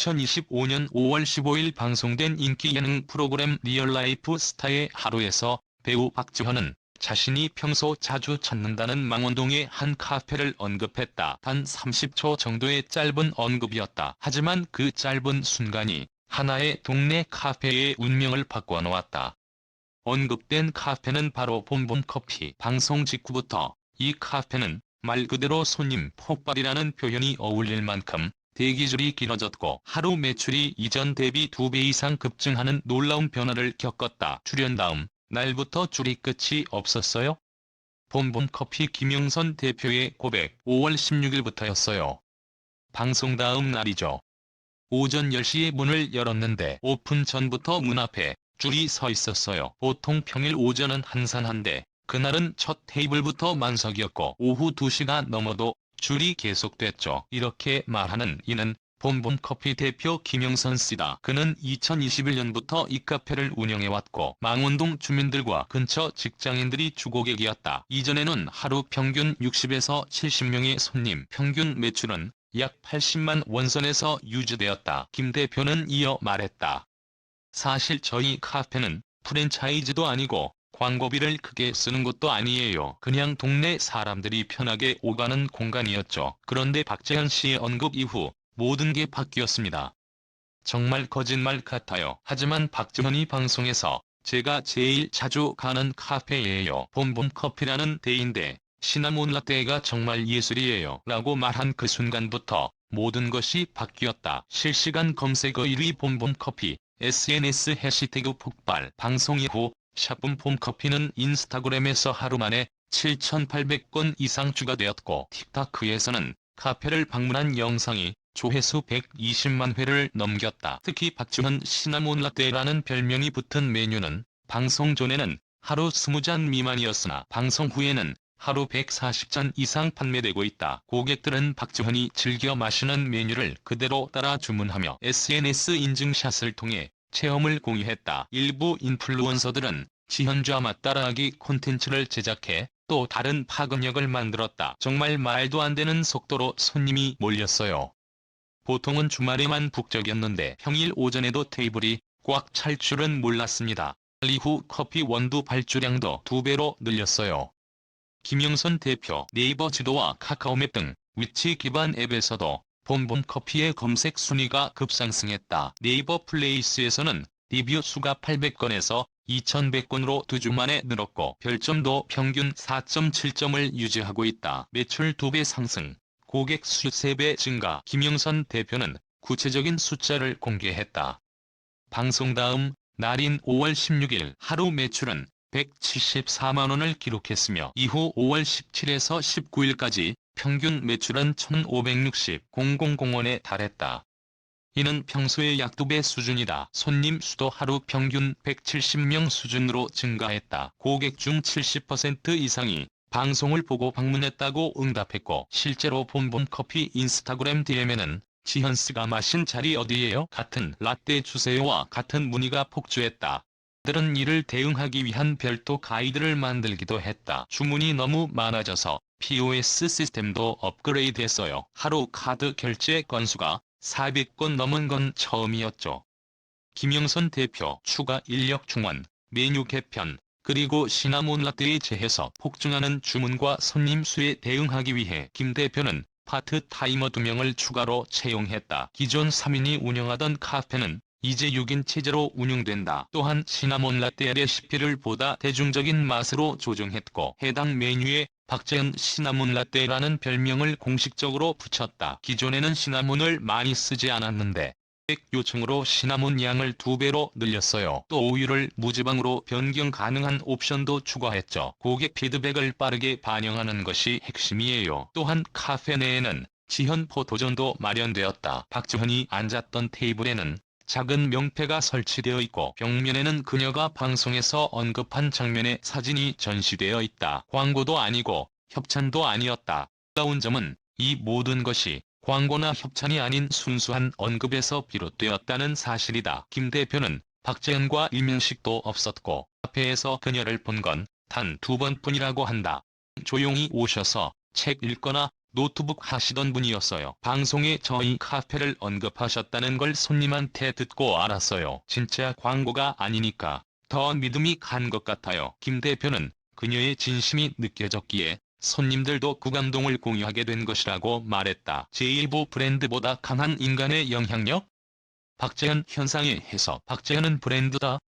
2025년 5월 15일 방송된 인기 예능 프로그램 리얼라이프 스타의 하루에서 배우 박지현은 자신이 평소 자주 찾는다는 망원동의 한 카페를 언급했다. 단 30초 정도의 짧은 언급이었다. 하지만 그 짧은 순간이 하나의 동네 카페의 운명을 바꿔놓았다. 언급된 카페는 바로 봄봄커피. 방송 직후부터 이 카페는 말 그대로 손님 폭발이라는 표현이 어울릴 만큼 대기줄이 길어졌고 하루 매출이 이전 대비 2배 이상 급증하는 놀라운 변화를 겪었다. 출연 다음 날부터 줄이 끝이 없었어요. 봄봄커피 김영선 대표의 고백 5월 16일부터였어요. 방송 다음 날이죠. 오전 10시에 문을 열었는데 오픈 전부터 문 앞에 줄이 서 있었어요. 보통 평일 오전은 한산한데 그날은 첫 테이블부터 만석이었고 오후 2시가 넘어도 줄이 계속됐죠. 이렇게 말하는 이는 봄봄커피 대표 김영선 씨다. 그는 2021년부터 이 카페를 운영해왔고 망원동 주민들과 근처 직장인들이 주고객이었다. 이전에는 하루 평균 60에서 70명의 손님, 평균 매출은 약 80만 원선에서 유지되었다. 김 대표는 이어 말했다. 사실 저희 카페는 프랜차이즈도 아니고 광고비를 크게 쓰는 것도 아니에요. 그냥 동네 사람들이 편하게 오가는 공간이었죠. 그런데 박재현 씨의 언급 이후 모든 게 바뀌었습니다. 정말 거짓말 같아요. 하지만 박재현이 방송에서 제가 제일 자주 가는 카페예요. 봄봄커피라는 데인데 시나몬 라떼가 정말 예술이에요. 라고 말한 그 순간부터 모든 것이 바뀌었다. 실시간 검색어 1위 봄봄커피, SNS 해시태그 폭발. 방송 이후 샵봄봄커피는 인스타그램에서 하루 만에 7,800건 이상 추가되었고 틱타크에서는 카페를 방문한 영상이 조회수 120만 회를 넘겼다. 특히 박지현 시나몬 라떼라는 별명이 붙은 메뉴는 방송 전에는 하루 20잔 미만이었으나 방송 후에는 하루 140잔 이상 판매되고 있다. 고객들은 박지현이 즐겨 마시는 메뉴를 그대로 따라 주문하며 SNS 인증샷을 통해 체험을 공유했다. 일부 인플루언서들은 지현좌 맛 따라하기 콘텐츠를 제작해 또 다른 파급력을 만들었다. 정말 말도 안 되는 속도로 손님이 몰렸어요. 보통은 주말에만 북적였는데 평일 오전에도 테이블이 꽉 찰 줄은 몰랐습니다. 이후 커피 원두 발주량도 2배로 늘렸어요. 김영선 대표 네이버 지도와 카카오맵 등 위치 기반 앱에서도 봄봄커피의 검색 순위가 급상승했다. 네이버 플레이스에서는 리뷰 수가 800건에서 2100건으로 2주 만에 늘었고 별점도 평균 4.7점을 유지하고 있다. 매출 2배 상승, 고객 수 3배 증가. 김영선 대표는 구체적인 숫자를 공개했다. 방송 다음 날인 5월 16일 하루 매출은 174만 원을 기록했으며 이후 5월 17일에서 19일까지 평균 매출은 1,560,000원에 달했다. 이는 평소의 약 2배 수준이다. 손님 수도 하루 평균 170명 수준으로 증가했다. 고객 중 70% 이상이 방송을 보고 방문했다고 응답했고 실제로 봄봄커피 인스타그램 DM에는 지현씨가 마신 자리 어디예요? 같은 라떼 주세요와 같은 문의가 폭주했다. 들은 이를 대응하기 위한 별도 가이드를 만들기도 했다. 주문이 너무 많아져서 POS 시스템도 업그레이드했어요. 하루 카드 결제 건수가 400건 넘은 건 처음이었죠. 김영선 대표 추가 인력 충원, 메뉴 개편, 그리고 시나몬 라떼의 재해석 폭증하는 주문과 손님 수에 대응하기 위해 김 대표는 파트타이머 2명을 추가로 채용했다. 기존 3인이 운영하던 카페는 이제 6인 체제로 운영된다. 또한 시나몬 라떼 레시피를 보다 대중적인 맛으로 조정했고 해당 메뉴에 박재현 시나몬 라떼라는 별명을 공식적으로 붙였다. 기존에는 시나몬을 많이 쓰지 않았는데 요청으로 시나몬 양을 2배로 늘렸어요. 또 우유를 무지방으로 변경 가능한 옵션도 추가했죠. 고객 피드백을 빠르게 반영하는 것이 핵심이에요. 또한 카페 내에는 지현 포토존도 마련되었다. 박지현이 앉았던 테이블에는 작은 명패가 설치되어 있고 벽면에는 그녀가 방송에서 언급한 장면의 사진이 전시되어 있다. 광고도 아니고 협찬도 아니었다. 놀라운 점은 이 모든 것이 광고나 협찬이 아닌 순수한 언급에서 비롯되었다는 사실이다. 김 대표는 박재현과 일면식도 없었고 카페에서 그녀를 본 건 단 2번뿐이라고 한다. 조용히 오셔서 책 읽거나 노트북 하시던 분이었어요. 방송에 저희 카페를 언급하셨다는 걸 손님한테 듣고 알았어요. 진짜 광고가 아니니까 더 믿음이 간 것 같아요. 김 대표는 그녀의 진심이 느껴졌기에 손님들도 그 감동을 공유하게 된 것이라고 말했다. 제1부 브랜드보다 강한 인간의 영향력? 박재현 현상의 해석. 박재현은 브랜드다.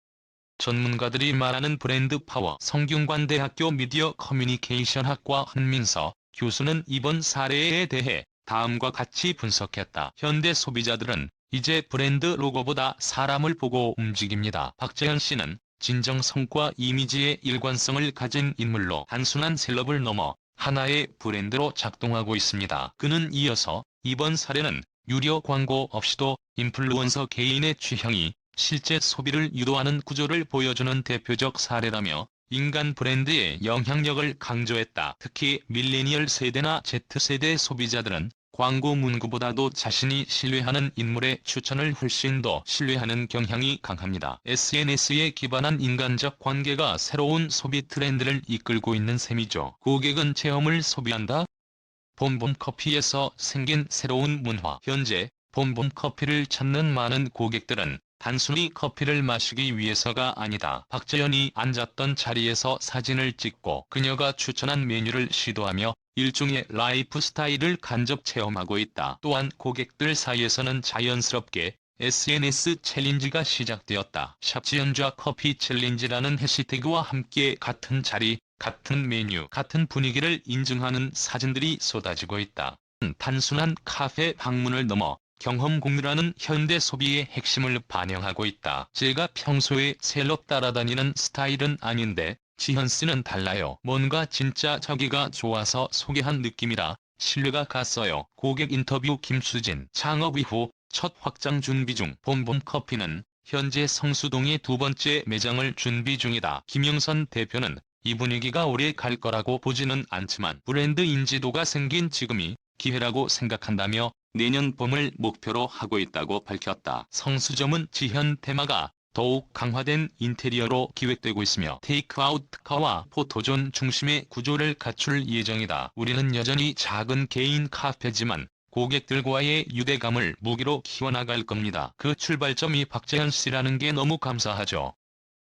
전문가들이 말하는 브랜드 파워. 성균관대학교 미디어 커뮤니케이션학과 한민서 교수는 이번 사례에 대해 다음과 같이 분석했다. 현대 소비자들은 이제 브랜드 로고보다 사람을 보고 움직입니다. 박재현 씨는 진정성과 이미지의 일관성을 가진 인물로 단순한 셀럽을 넘어 하나의 브랜드로 작동하고 있습니다. 그는 이어서 이번 사례는 유료 광고 없이도 인플루언서 개인의 취향이 실제 소비를 유도하는 구조를 보여주는 대표적 사례라며 인간 브랜드의 영향력을 강조했다. 특히 밀레니얼 세대나 Z세대 소비자들은 광고 문구보다도 자신이 신뢰하는 인물의 추천을 훨씬 더 신뢰하는 경향이 강합니다. SNS에 기반한 인간적 관계가 새로운 소비 트렌드를 이끌고 있는 셈이죠. 고객은 체험을 소비한다. 봄봄커피에서 생긴 새로운 문화. 현재 봄봄커피를 찾는 많은 고객들은 단순히 커피를 마시기 위해서가 아니다. 박재현이 앉았던 자리에서 사진을 찍고 그녀가 추천한 메뉴를 시도하며 일종의 라이프 스타일을 간접 체험하고 있다. 또한 고객들 사이에서는 자연스럽게 SNS 챌린지가 시작되었다. 샵지연좌 커피 챌린지라는 해시태그와 함께 같은 자리, 같은 메뉴, 같은 분위기를 인증하는 사진들이 쏟아지고 있다. 단순한 카페 방문을 넘어 경험 공유라는 현대 소비의 핵심을 반영하고 있다. 제가 평소에 셀럽 따라다니는 스타일은 아닌데 지현씨는 달라요. 뭔가 진짜 저기가 좋아서 소개한 느낌이라 신뢰가 갔어요. 고객 인터뷰. 김수진. 창업 이후 첫 확장 준비 중. 봄봄커피는 현재 성수동에 두 번째 매장을 준비 중이다. 김영선 대표는 이 분위기가 오래 갈 거라고 보지는 않지만 브랜드 인지도가 생긴 지금이 기회라고 생각한다며 내년 봄을 목표로 하고 있다고 밝혔다. 성수점은 지현 테마가 더욱 강화된 인테리어로 기획되고 있으며 테이크아웃 특화와 포토존 중심의 구조를 갖출 예정이다. 우리는 여전히 작은 개인 카페지만 고객들과의 유대감을 무기로 키워나갈 겁니다. 그 출발점이 박재현 씨라는 게 너무 감사하죠.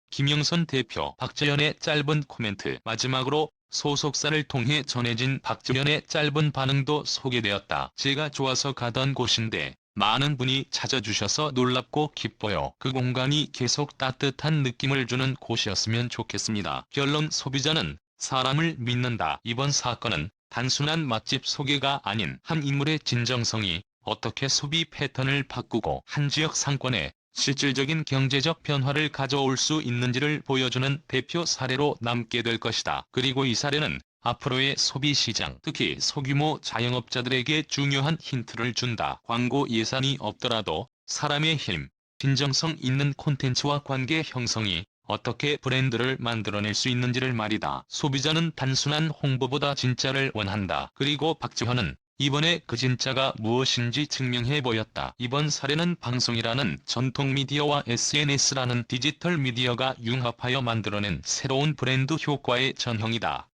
김영선 대표. 박재현의 짧은 코멘트. 마지막으로 소속사를 통해 전해진 박재현의 짧은 반응도 소개되었다. 제가 좋아서 가던 곳인데 많은 분이 찾아주셔서 놀랍고 기뻐요. 그 공간이 계속 따뜻한 느낌을 주는 곳이었으면 좋겠습니다. 결론. 소비자는 사람을 믿는다. 이번 사건은 단순한 맛집 소개가 아닌 한 인물의 진정성이 어떻게 소비 패턴을 바꾸고 한 지역 상권에 실질적인 경제적 변화를 가져올 수 있는지를 보여주는 대표 사례로 남게 될 것이다. 그리고 이 사례는 앞으로의 소비시장, 특히 소규모 자영업자들에게 중요한 힌트를 준다. 광고 예산이 없더라도 사람의 힘, 진정성 있는 콘텐츠와 관계 형성이 어떻게 브랜드를 만들어낼 수 있는지를 말이다. 소비자는 단순한 홍보보다 진짜를 원한다. 그리고 박재현은 이번에 그 진짜가 무엇인지 증명해 보였다. 이번 사례는 방송이라는 전통 미디어와 SNS라는 디지털 미디어가 융합하여 만들어낸 새로운 브랜드 효과의 전형이다.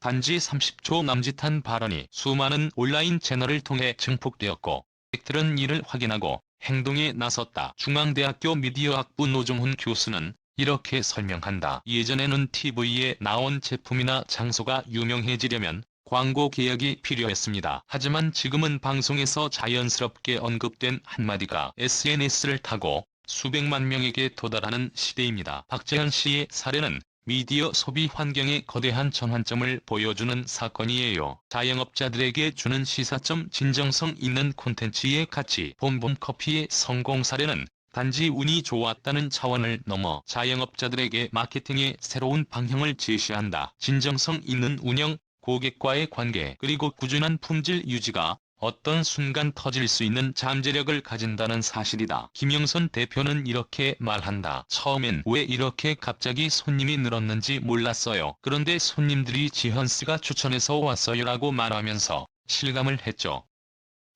단지 30초 남짓한 발언이 수많은 온라인 채널을 통해 증폭되었고 고객들은 이를 확인하고 행동에 나섰다. 중앙대학교 미디어학부 노종훈 교수는 이렇게 설명한다. 예전에는 TV에 나온 제품이나 장소가 유명해지려면 광고 계약이 필요했습니다. 하지만 지금은 방송에서 자연스럽게 언급된 한마디가 SNS를 타고 수백만 명에게 도달하는 시대입니다. 박재현 씨의 사례는 미디어 소비 환경의 거대한 전환점을 보여주는 사건이에요. 자영업자들에게 주는 시사점. 진정성 있는 콘텐츠의 가치. 봄봄커피의 성공 사례는 단지 운이 좋았다는 차원을 넘어 자영업자들에게 마케팅의 새로운 방향을 제시한다. 진정성 있는 운영, 고객과의 관계, 그리고 꾸준한 품질 유지가 어떤 순간 터질 수 있는 잠재력을 가진다는 사실이다. 김영선 대표는 이렇게 말한다. 처음엔 왜 이렇게 갑자기 손님이 늘었는지 몰랐어요. 그런데 손님들이 지현씨가 추천해서 왔어요라고 말하면서 실감을 했죠.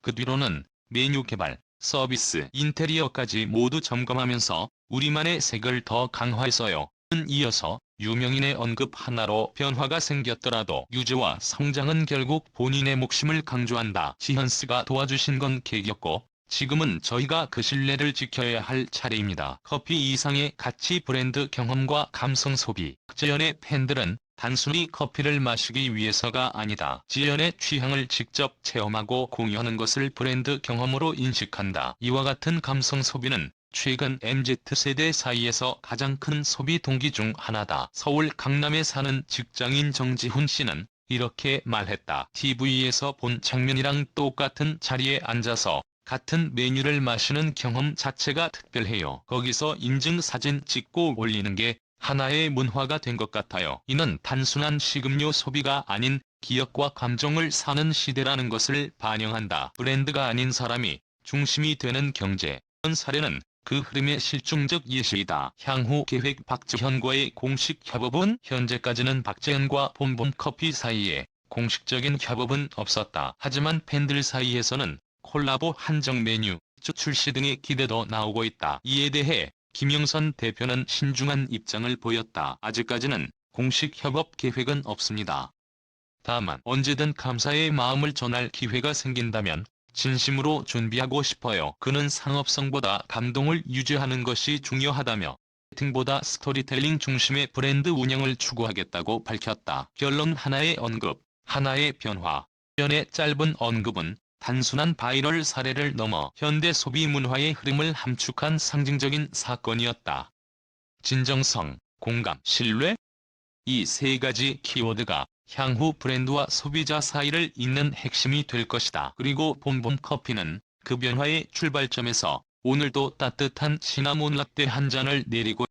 그 뒤로는 메뉴 개발, 서비스, 인테리어까지 모두 점검하면서 우리만의 색을 더 강화했어요. 이어서 유명인의 언급 하나로 변화가 생겼더라도 유지와 성장은 결국 본인의 몫임을 강조한다. 지현스가 도와주신 건 계기였고 지금은 저희가 그 신뢰를 지켜야 할 차례입니다. 커피 이상의 가치 브랜드 경험과 감성 소비. 지연의 팬들은 단순히 커피를 마시기 위해서가 아니다. 지연의 취향을 직접 체험하고 공유하는 것을 브랜드 경험으로 인식한다. 이와 같은 감성 소비는 최근 MZ세대 사이에서 가장 큰 소비 동기 중 하나다. 서울 강남에 사는 직장인 정지훈 씨는 이렇게 말했다. TV에서 본 장면이랑 똑같은 자리에 앉아서 같은 메뉴를 마시는 경험 자체가 특별해요. 거기서 인증사진 찍고 올리는 게 하나의 문화가 된 것 같아요. 이는 단순한 식음료 소비가 아닌 기억과 감정을 사는 시대라는 것을 반영한다. 브랜드가 아닌 사람이 중심이 되는 경제. 이런 사례는 그 흐름의 실증적 예시이다. 향후 계획. 박지현과의 공식 협업은 현재까지는 박지현과 봄봄커피 사이에 공식적인 협업은 없었다. 하지만 팬들 사이에서는 콜라보 한정 메뉴 출시 등의 기대도 나오고 있다. 이에 대해 김영선 대표는 신중한 입장을 보였다. 아직까지는 공식 협업 계획은 없습니다. 다만 언제든 감사의 마음을 전할 기회가 생긴다면 진심으로 준비하고 싶어요. 그는 상업성보다 감동을 유지하는 것이 중요하다며 마케팅보다 스토리텔링 중심의 브랜드 운영을 추구하겠다고 밝혔다. 결론. 하나의 언급, 하나의 변화. 연의 짧은 언급은 단순한 바이럴 사례를 넘어 현대 소비 문화의 흐름을 함축한 상징적인 사건이었다. 진정성, 공감, 신뢰? 이 세 가지 키워드가 향후 브랜드와 소비자 사이를 잇는 핵심이 될 것이다. 그리고 봄봄커피는 그 변화의 출발점에서 오늘도 따뜻한 시나몬 라떼 한 잔을 내리고